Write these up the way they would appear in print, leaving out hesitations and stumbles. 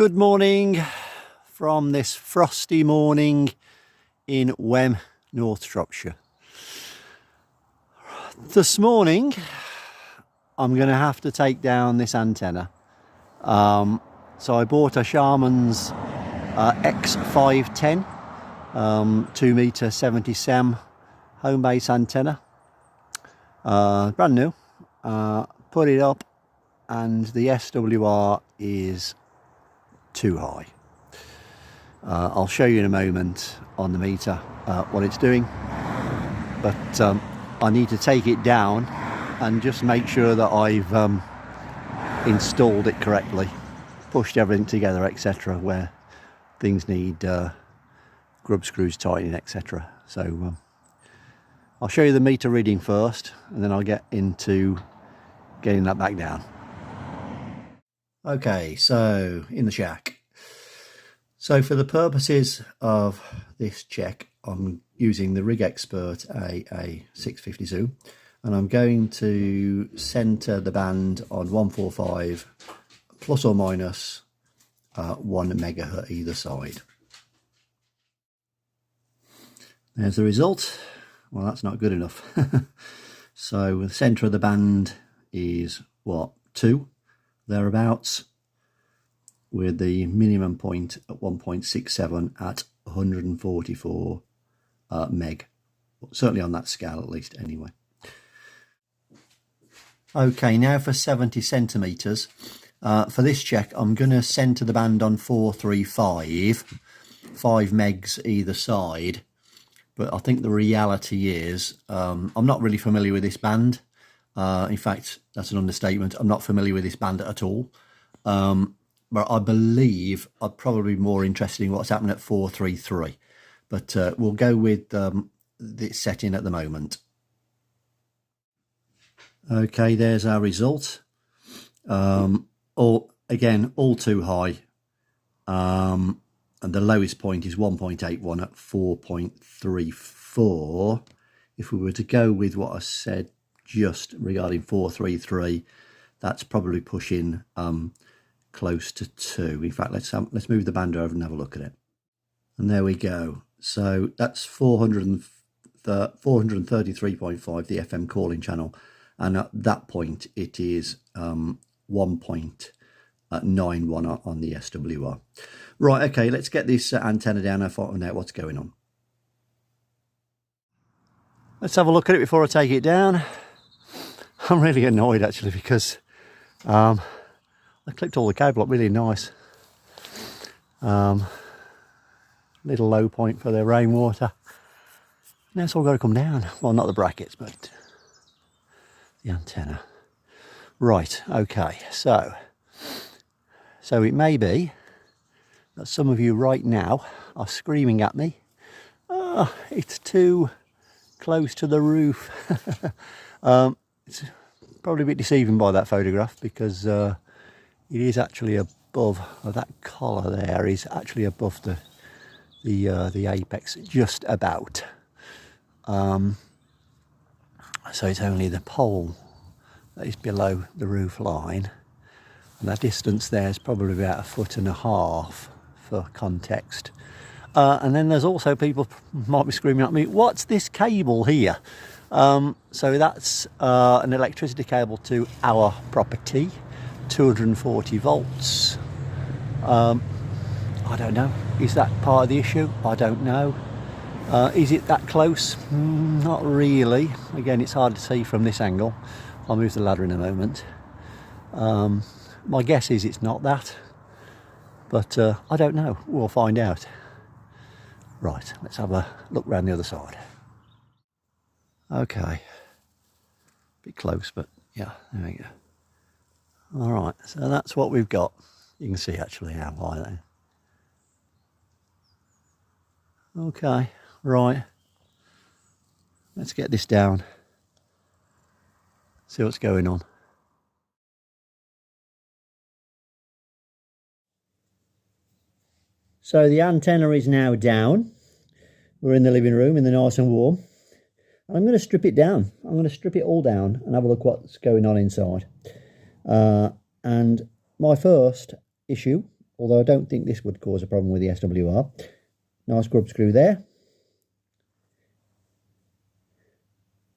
Good morning from this frosty morning in Wem, North Shropshire. This morning I'm going to have to take down this antenna. So I bought a Sharman's X-510 2m 70 SEM home base antenna, brand new. Put it up and the SWR is too high. I'll show you in a moment on the meter what it's doing, but I need to take it down and just make sure that I've installed it correctly, pushed everything together, etc., where things need grub screws tightening, etc. So I'll show you the meter reading first and then I'll get into getting that back down. Okay, so in the shack. So for the purposes of this check, I'm using the Rig Expert AA650 zoom, and I'm going to center the band on 145 plus or minus 1 megahertz either side. There's the result. Well, that's not good enough. So the center of the band is what, 2 thereabouts, with the minimum point at 1.67 at 144 meg, certainly on that scale at least anyway. Okay, now for 70 centimeters. For this check I'm going to center the band on 435, 5 megs either side, but I think the reality is I'm not really familiar with this band. In fact, that's an understatement. I'm not familiar with this band at all. But I believe I'd probably be more interested in what's happening at 433. But we'll go with this setting at the moment. Okay, there's our result. All too high. And the lowest point is 1.81 at 4.34. If we were to go with what I said just regarding 433, that's probably pushing close to 2. In fact, let's move the band over and have a look at it. And there we go. So that's 433.5, the FM calling channel, and at that point it is 1.91 on the SWR. Right, okay, let's get this antenna down and find out what's going on. Let's have a look at it before I take it down. I'm really annoyed actually because I clipped all the cable up really nice. Little low point for the rainwater. Now it's all got to come down. Well, not the brackets, but the antenna. Right, okay, so it may be that some of you right now are screaming at me, oh, it's too close to the roof. It's probably a bit deceiving by that photograph because it is actually above, that collar there is actually above the apex, just about. So it's only the pole that is below the roof line, and that distance there is probably about 1.5 feet for context. And then there's also people might be screaming at me, what's this cable here? So that's an electricity cable to our property, 240 volts. I don't know, is that part of the issue? I don't know. Is it that close? Not really. Again, it's hard to see from this angle. I'll move the ladder in a moment. My guess is it's not that, but I don't know. We'll find out. Right, let's have a look round the other side. Okay, bit close, but yeah, there we go. All right, so that's what we've got. You can see actually how high that is. Okay, right, let's get this down, see what's going on. So the antenna is now down. We're in the living room in the nice and warm. And I'm going to strip it down. I'm going to strip it all down and have a look what's going on inside. And my first issue although I don't think this would cause a problem with the SWR. Nice grub screw there.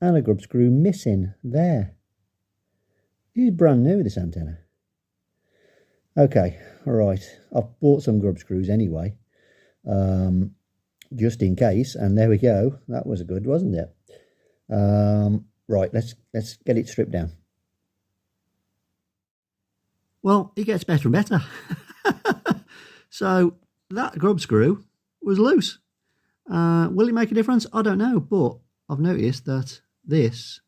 And a grub screw missing there. This is brand new, this antenna. Okay, all right. I've bought some grub screws anyway, just in case. And there we go. That was good, wasn't it? Right, let's get it stripped down. Well, it gets better and better. So that grub screw was loose. Will it make a difference? I don't know, but I've noticed that this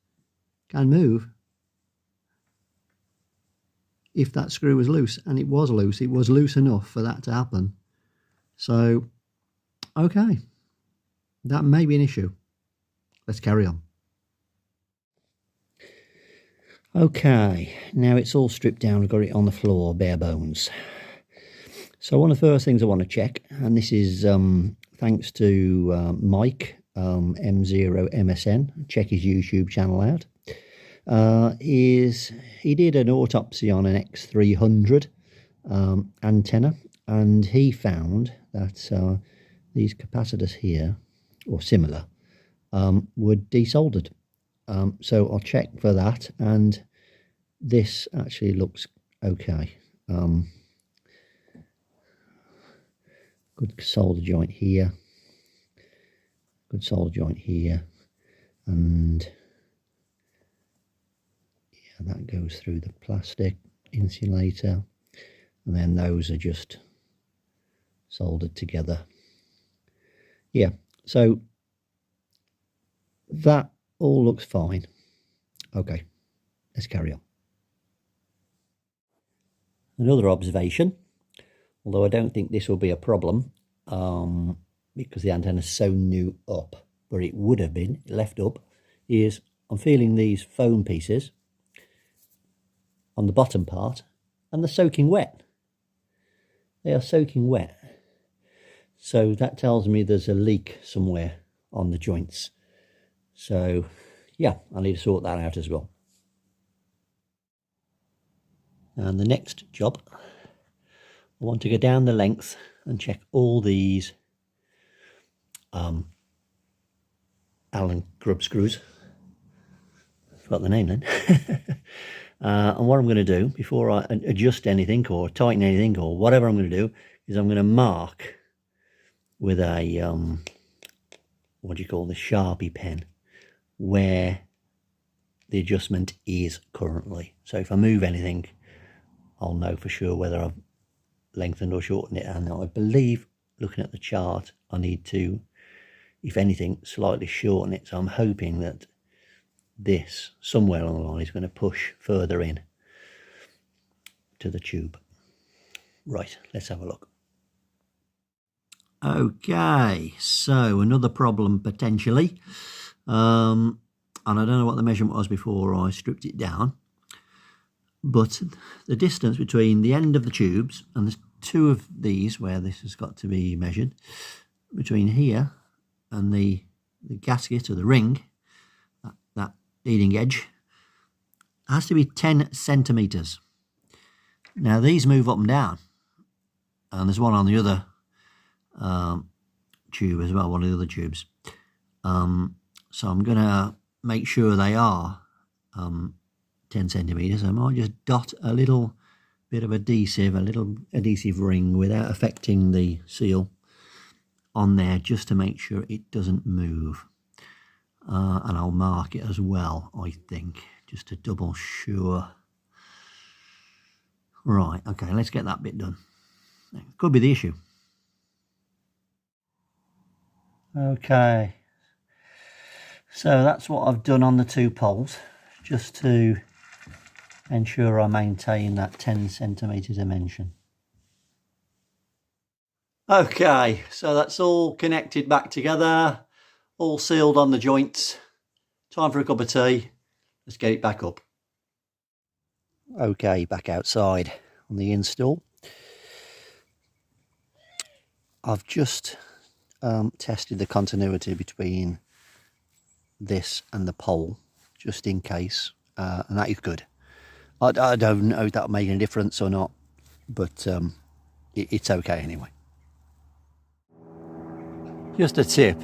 can move if that screw was loose, and it was loose. It was loose enough for that to happen. So, okay, that may be an issue. Let's carry on. Okay, now it's all stripped down. I've got it on the floor, bare bones. So one of the first things I want to check, and this is thanks to Mike, M0MSN, check his YouTube channel out, is he did an autopsy on an X300 antenna, and he found that these capacitors here, or similar, were desoldered. So I'll check for that, and this actually looks okay. Good solder joint here, good solder joint here, and yeah, that goes through the plastic insulator, and then those are just soldered together. Yeah, so that all looks fine. Okay, let's carry on. Another observation, although I don't think this will be a problem because the antenna is so new up, but it would have been left up, is I'm feeling these foam pieces on the bottom part, and they're soaking wet. They are soaking wet. So that tells me there's a leak somewhere on the joints. So yeah, I need to sort that out as well. And the next job, I want to go down the length and check all these Allen grub screws. Forgot the name then. And what I'm going to do before I adjust anything or tighten anything or whatever I'm going to do is I'm going to mark with a what do you call this, Sharpie pen, where the adjustment is currently. So if I move anything, I'll know for sure whether I've lengthened or shortened it. And I believe, looking at the chart, I need to, if anything, slightly shorten it. So I'm hoping that this, somewhere along the line, is going to push further in to the tube. Right, let's have a look. Okay, so another problem potentially. And I don't know what the measurement was before I stripped it down, but the distance between the end of the tubes, and there's two of these where this has got to be measured, between here and the gasket or the ring, that leading edge, has to be 10 centimetres. Now these move up and down, and there's one on the other tube as well, one of the other tubes. So I'm going to make sure they are 10 centimetres. I might just dot a little bit of adhesive, a little adhesive ring without affecting the seal on there, just to make sure it doesn't move. And I'll mark it as well, I think, just to double sure. Right, okay, let's get that bit done. Could be the issue. Okay, so that's what I've done on the two poles, just to ensure I maintain that 10 centimetre dimension. Okay, so that's all connected back together, all sealed on the joints. Time for a cup of tea. Let's get it back up. Okay, back outside on the install. I've just tested the continuity between this and the pole, just in case, and that is good. I don't know if that'll make any difference or not, but it's okay anyway. Just a tip,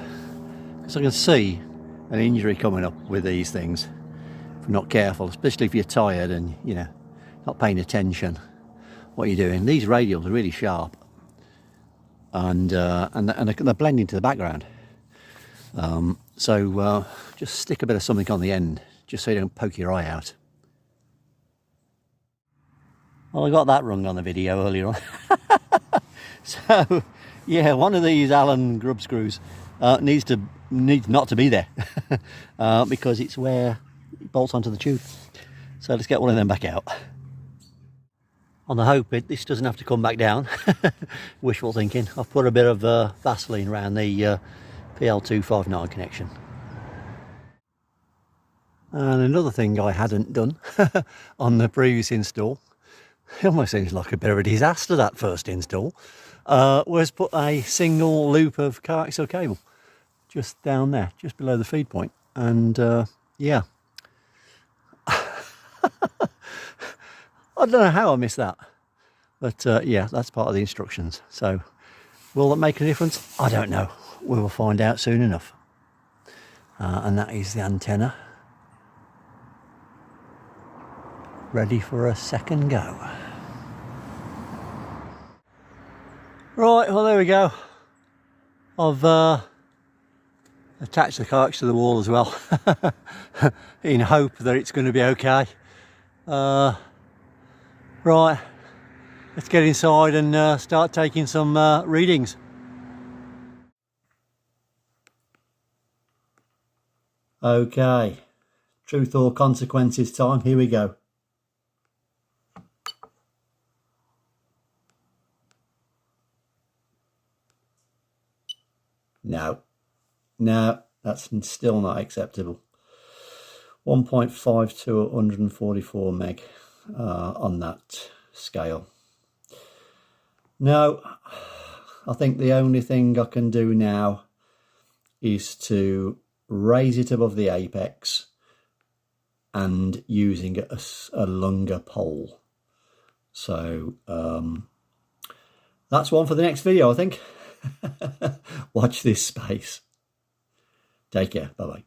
because I can see an injury coming up with these things if you're not careful, especially if you're tired and, you know, not paying attention what you're doing. These radials are really sharp, and they're blending to the background. So just stick a bit of something on the end, just so you don't poke your eye out. Well, I got that wrong on the video earlier on. So yeah, one of these Allen grub screws needs not to be there because it's where it bolts onto the tube. So let's get one of them back out. On the hope this doesn't have to come back down. Wishful thinking. I've put a bit of Vaseline around the PL259 connection. And another thing I hadn't done on the previous install, it almost seems like a bit of a disaster, that first install, was put a single loop of coaxial cable just down there, just below the feed point. And yeah, I don't know how I missed that, but yeah, that's part of the instructions. So will that make a difference? I don't know. We will find out soon enough. And that is the antenna ready for a second go. Right, well, there we go. I've attached the coax to the wall as well in hope that it's going to be okay. Right, let's get inside and start taking some readings. Okay, truth or consequences time, here we go. No, that's still not acceptable. 1.5 to 144 meg on that scale. No, I think the only thing I can do now is to raise it above the apex and using a longer pole. So that's one for the next video, I think. Watch this space. Take care. Bye-bye.